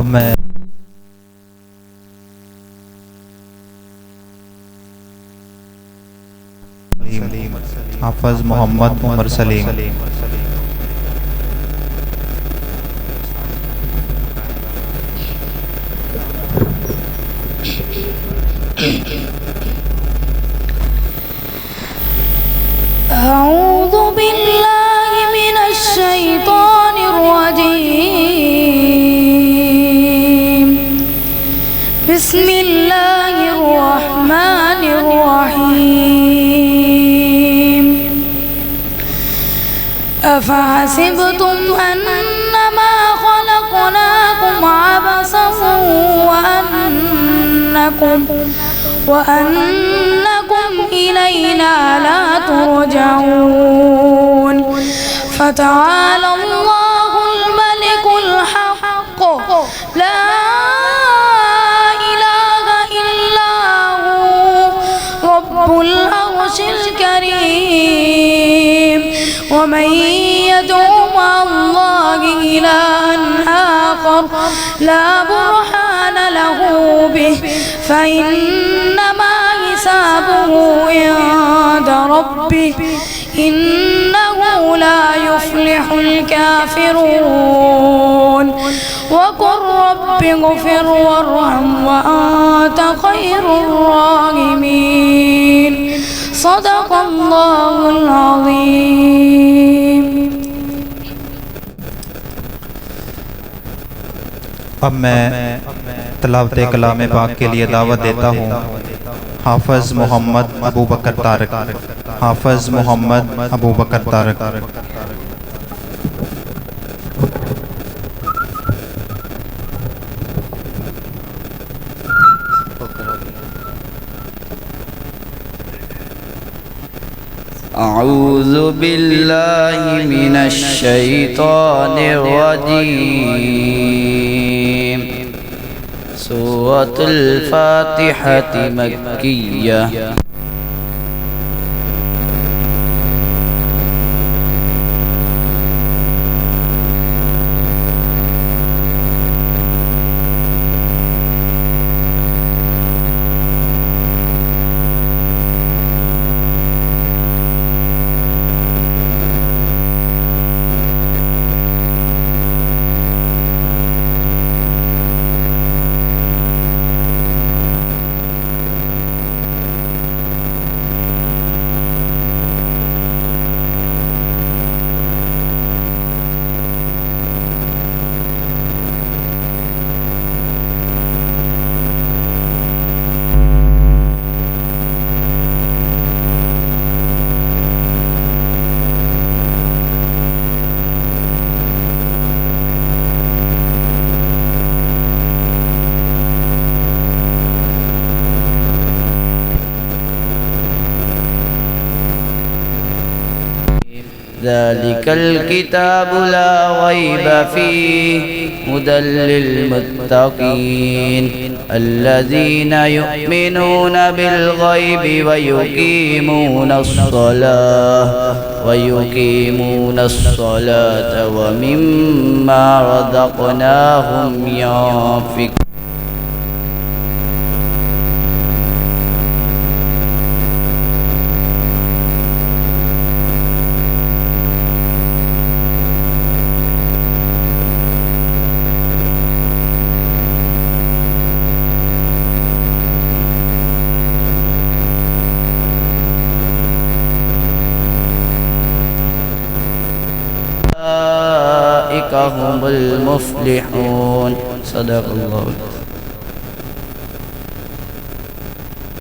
अब मैं हाफिज मोहम्मद उमर सलीम أعوذ بالله من الشيطان الرجيم بسم الله الرحمن الرحيم أفحسبتم أنما خلقناكم عبثا وأنكم إلينا لا ترجعون فتعالى الله الملك الحق لا إله إلا هو رب العرش الكريم ومن يدعو مع الله إلها آخر لا برهان له به فإنما حسابه عند ربه إنه لا يفلح الكافرون وقل رب اغفر وارحم وأنت خير الراحمين صدق الله العظيم. अब मैं तलावत कलाम पाक के लिए दावत देता हूँ हाफिज मोहम्मद अबू बकर तारक। हाफिज मोहम्मद अबू बकर तारक। أعوذ بالله من الشيطان الرجيم. سورة الفاتحة مكية. ذلك الكتاب لا ريب فيه هدى للمتقين الذين يؤمنون بالغيب ويقيمون الصلاة ومما رزقناهم ينفقون. أولئك هم المفلحون. صدق الله.